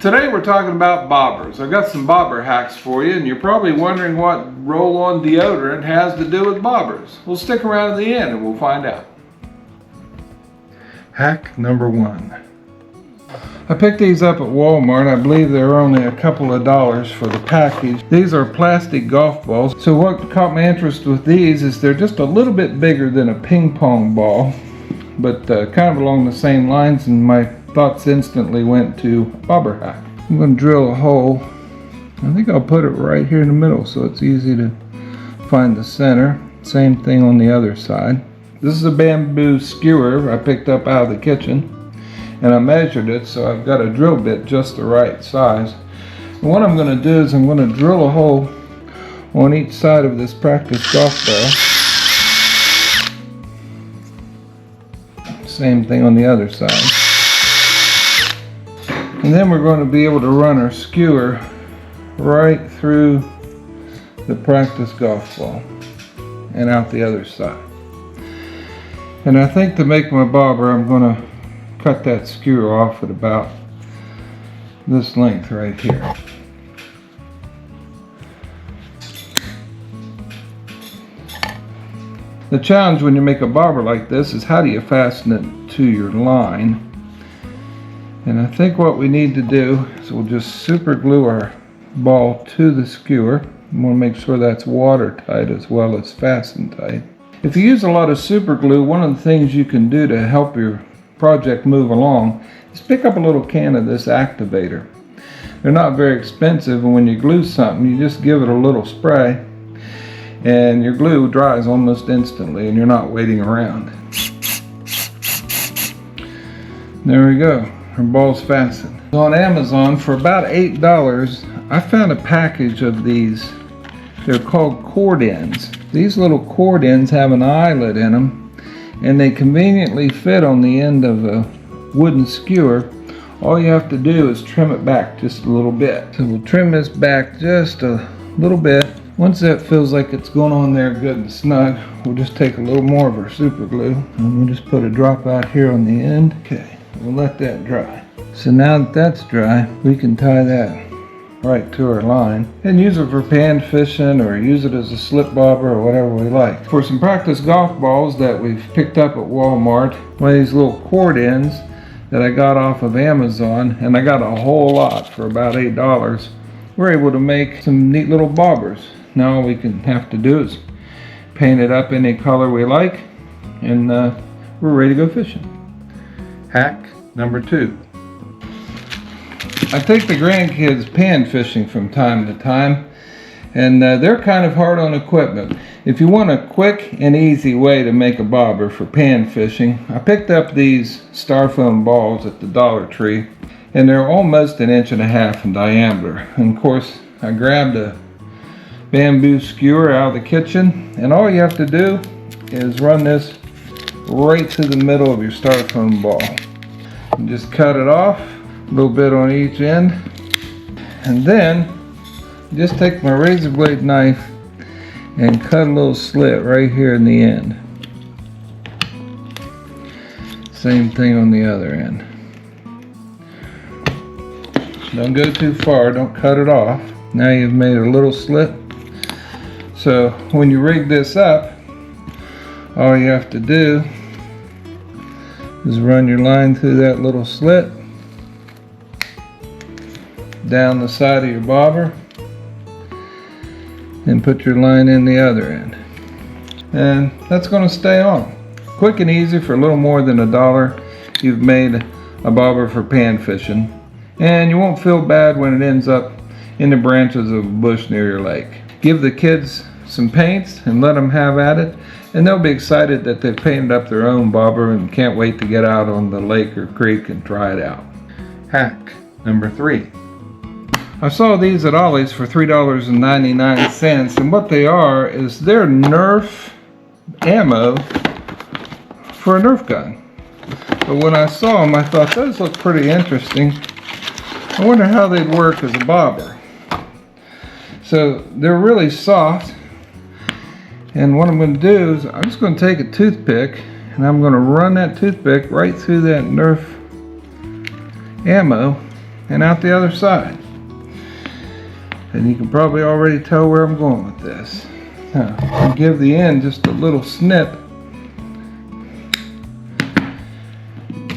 Today we're talking about bobbers. I've got some bobber hacks for you, and you're probably wondering what roll-on deodorant has to do with bobbers. We'll stick around to the end and we'll find out. Hack number 1. I picked these up at Walmart. I believe they're only a couple of dollars for the package. These are plastic golf balls. So what caught my interest with these is they're just a little bit bigger than a ping pong ball, but kind of along the same lines, and my thoughts instantly went to bobber hack. I'm going to drill a hole. I think I'll put it right here in the middle so it's easy to find the center. Same thing on the other side. This is a bamboo skewer I picked up out of the kitchen, and I measured it, so I've got a drill bit just the right size. And what I'm going to do is I'm going to drill a hole on each side of this practice golf ball. Same thing on the other side. And then we're going to be able to run our skewer right through the practice golf ball and out the other side. And I think to make my bobber, I'm going to cut that skewer off at about this length right here. The challenge when you make a bobber like this is how do you fasten it to your line. And I think what we need to do is we'll just super glue our ball to the skewer. We want to make sure that's watertight as well as fasten tight. If you use a lot of super glue, one of the things you can do to help your project move along is pick up a little can of this activator. They're not very expensive, and when you glue something, you just give it a little spray and your glue dries almost instantly and you're not waiting around. There we go, our ball's fastened. On Amazon for about $8 I found a package of these. They're called cord ends. These little cord ends have an eyelet in them, and they conveniently fit on the end of a wooden skewer. All you have to do is trim it back just a little bit. So we'll trim this back just a little bit. Once that feels like it's going on there good and snug, we'll just take a little more of our super glue and we'll just put a drop out here on the end. Okay, we'll let that dry. So now that that's dry, we can tie that right to our line and use it for pan fishing or use it as a slip bobber or whatever we like. For some practice golf balls that we've picked up at Walmart, one of these little cord ends that I got off of Amazon, and I got a whole lot for about $8, we're able to make some neat little bobbers. Now all we can have to do is paint it up any color we like, and we're ready to go fishing. Hack number 2. I take the grandkids pan fishing from time to time, and they're kind of hard on equipment. If you want a quick and easy way to make a bobber for pan fishing, I picked up these Styrofoam balls at the Dollar Tree, and they're almost 1.5 inches in diameter. And of course, I grabbed a bamboo skewer out of the kitchen, and all you have to do is run this right through the middle of your Styrofoam ball. And just cut it off. A little bit on each end, and then just take my razor blade knife and cut a little slit right here in the end. Same thing on the other end. Don't go too far, don't cut it off. Now you've made a little slit. So when you rig this up, all you have to do is run your line through that little slit, down the side of your bobber, and put your line in the other end. And that's going to stay on. Quick and easy. For a little more than $1, you've made a bobber for pan fishing, and you won't feel bad when it ends up in the branches of a bush near your lake. Give the kids some paints and let them have at it, and they'll be excited that they've painted up their own bobber and can't wait to get out on the lake or creek and try it out. Hack number 3. I saw these at Ollie's for $3.99, and what they are is they're Nerf ammo for a Nerf gun. But when I saw them, I thought those look pretty interesting. I wonder how they'd work as a bobber. So they're really soft, and what I'm going to do is I'm just going to take a toothpick and I'm going to run that toothpick right through that Nerf ammo and out the other side. And you can probably already tell where I'm going with this. I'll give the end just a little snip.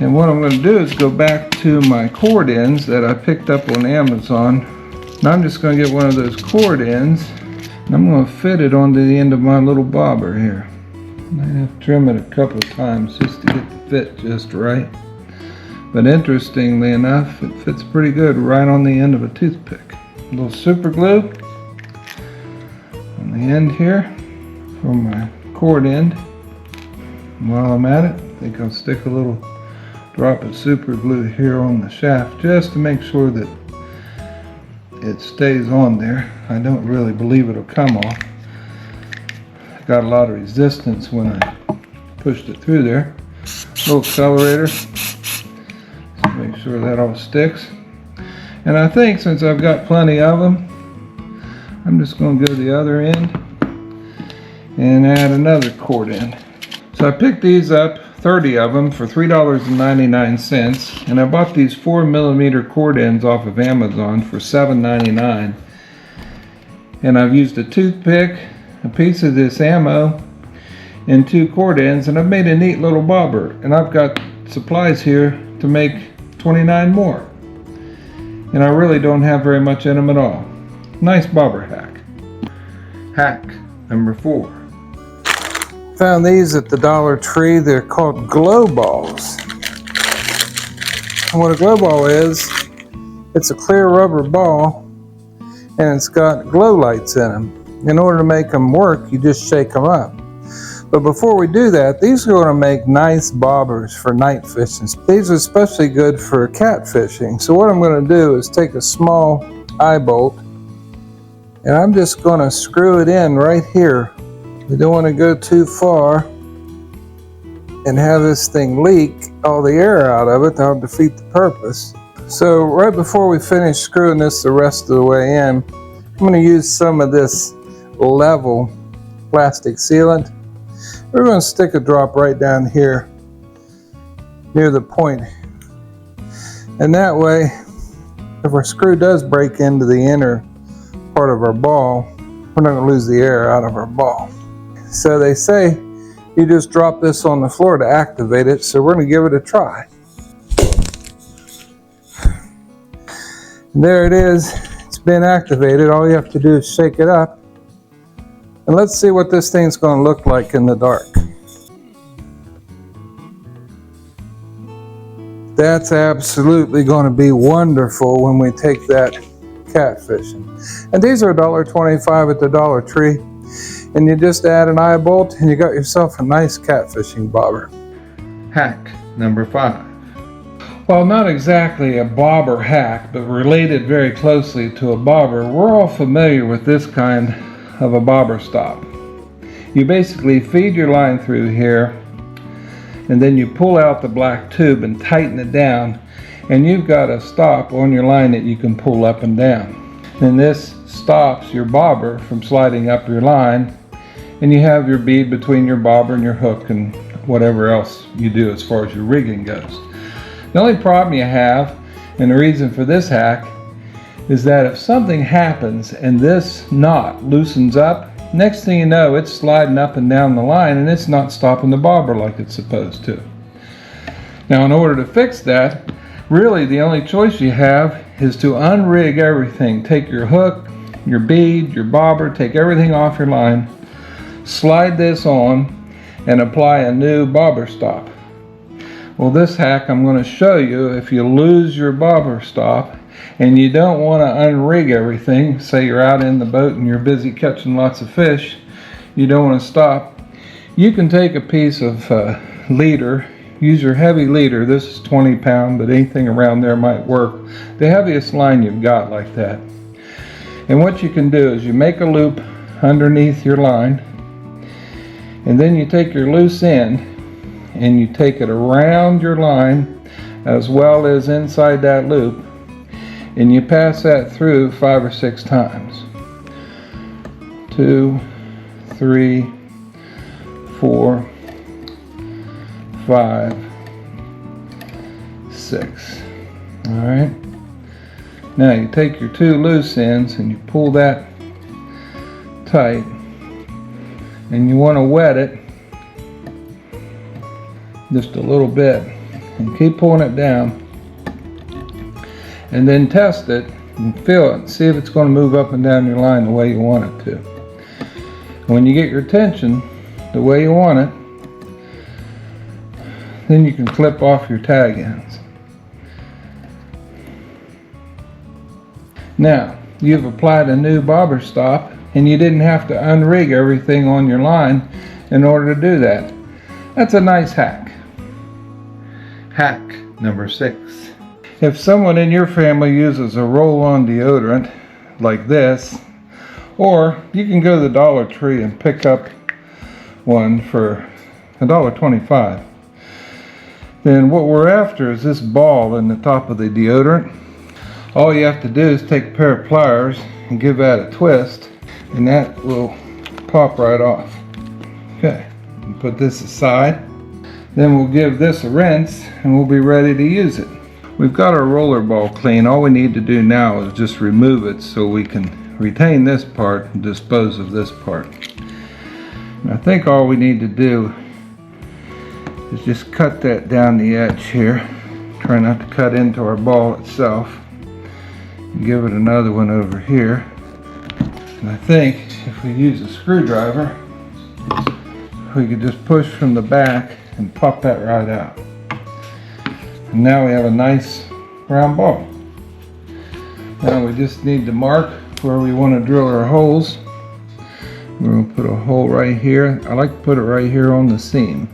And what I'm going to do is go back to my cord ends that I picked up on Amazon. And I'm just going to get one of those cord ends, and I'm going to fit it onto the end of my little bobber here. I have to trim it a couple of times just to get the fit just right. But interestingly enough, it fits pretty good right on the end of a toothpick. A little super glue on the end here for my cord end. While I'm at it, I think I'll stick a little drop of super glue here on the shaft just to make sure that it stays on there. I don't really believe it'll come off. I got a lot of resistance when I pushed it through there. Little accelerator, so make sure that all sticks. And I think since I've got plenty of them, I'm just going to go to the other end and add another cord end. So I picked these up, 30 of them, for $3.99, and I bought these 4mm cord ends off of Amazon for $7.99. And I've used a toothpick, a piece of this ammo, and 2 cord ends, and I've made a neat little bobber. And I've got supplies here to make 29 more. And I really don't have very much in them at all. Nice bobber hack. Hack number 4. Found these at the Dollar Tree. They're called glow balls. And what a glow ball is, it's a clear rubber ball and it's got glow lights in them. In order to make them work, you just shake them up. But before we do that, these are going to make nice bobbers for night fishing. These are especially good for cat fishing. So what I'm going to do is take a small eye bolt and I'm just going to screw it in right here. You don't want to go too far and have this thing leak all the air out of it. That'll defeat the purpose. So right before we finish screwing this the rest of the way in, I'm going to use some of this level plastic sealant. We're going to stick a drop right down here near the point. And that way, if our screw does break into the inner part of our ball, we're not going to lose the air out of our ball. So they say you just drop this on the floor to activate it, so we're going to give it a try. And there it is. It's been activated. All you have to do is shake it up. And let's see what this thing's going to look like in the dark. That's absolutely going to be wonderful when we take that catfishing. And these are $1.25 at the Dollar Tree. And you just add an eye bolt and you got yourself a nice catfishing bobber. Hack number 5. Well, not exactly a bobber hack, but related very closely to a bobber. We're all familiar with this kind of a bobber stop. You basically feed your line through here and then you pull out the black tube and tighten it down, and you've got a stop on your line that you can pull up and down. And this stops your bobber from sliding up your line, and you have your bead between your bobber and your hook and whatever else you do as far as your rigging goes. The only problem you have, and the reason for this hack, is that if something happens and this knot loosens up, next thing you know, it's sliding up and down the line and it's not stopping the bobber like it's supposed to. Now, in order to fix that, really the only choice you have is to unrig everything. Take your hook, your bead, your bobber, take everything off your line, slide this on, and apply a new bobber stop. Well, this hack I'm going to show you, if you lose your bobber stop and you don't want to unrig everything, say you're out in the boat and you're busy catching lots of fish, you don't want to stop, you can take a piece of leader, use your heavy leader. This is 20 pound, but anything around there might work. The heaviest line you've got like that. And what you can do is you make a loop underneath your line, and then you take your loose end and you take it around your line as well as inside that loop, and you pass that through 5 or 6 times. 2, 3, 4, 5, 6. All right. Now you take your two loose ends and you pull that tight, and you want to wet it just a little bit and keep pulling it down, and then test it and feel it, see if it's going to move up and down your line the way you want it to. When you get your tension the way you want it, then you can clip off your tag ends. Now, you've applied a new bobber stop and you didn't have to unrig everything on your line in order to do that. That's a nice hack. Hack number 6. If someone in your family uses a roll-on deodorant like this, or you can go to the Dollar Tree and pick up one for $1.25, then what we're after is this ball in the top of the deodorant. All you have to do is take a pair of pliers and give that a twist, and that will pop right off. Okay, put this aside. Then we'll give this a rinse and we'll be ready to use it. We've got our roller ball clean. All we need to do now is just remove it so we can retain this part and dispose of this part. And I think all we need to do is just cut that down the edge here. Try not to cut into our ball itself. And give it another one over here. And I think if we use a screwdriver, we could just push from the back and pop that right out. And now we have a nice round ball. Now we just need to mark where we want to drill our holes. We're going to put a hole right here. I like to put it right here on the seam.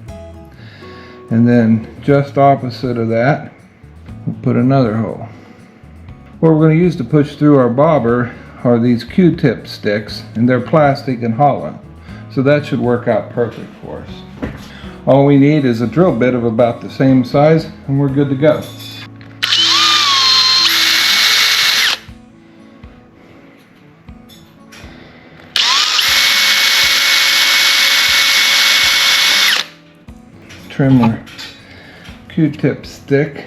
And then just opposite of that, we'll put another hole. What we're going to use to push through our bobber are these Q-tip sticks, and they're plastic and hollow. So that should work out perfect for us. All we need is a drill bit of about the same size and we're good to go. Trim our Q-tip stick.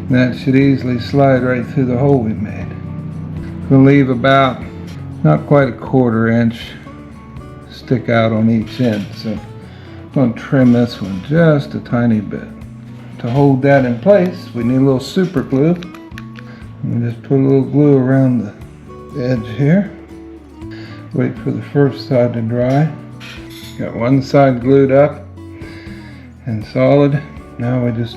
That should easily slide right through the hole we made. We'll leave about not quite a 1/4 inch stick out on each end. So I'm going to trim this one just a tiny bit. To hold that in place, we need a little super glue. We just put a little glue around the edge here. Wait for the first side to dry. Got one side glued up and solid. Now we just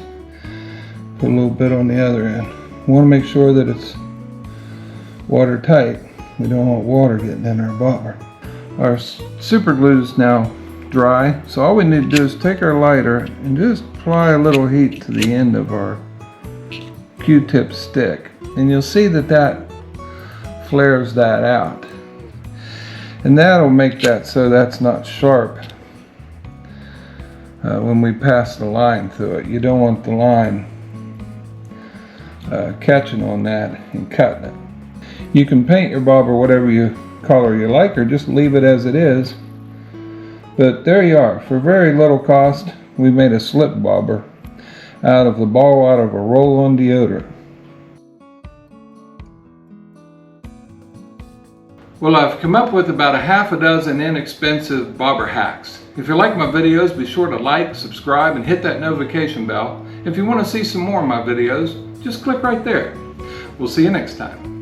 put a little bit on the other end. We want to make sure that it's watertight. We don't want water getting in our bobber. Our super glue is now dry, so all we need to do is take our lighter and just apply a little heat to the end of our Q-tip stick, and you'll see that that flares that out, and that'll make that so that's not sharp when we pass the line through it. You don't want the line catching on that and cutting it. You can paint your bobber whatever color you like, or just leave it as it is. But there you are. For very little cost, we made a slip bobber out of the ball out of a roll-on deodorant. Well, I've come up with about a half a dozen inexpensive bobber hacks. If you like my videos, be sure to like, subscribe, and hit that notification bell. If you want to see some more of my videos, just click right there. We'll see you next time.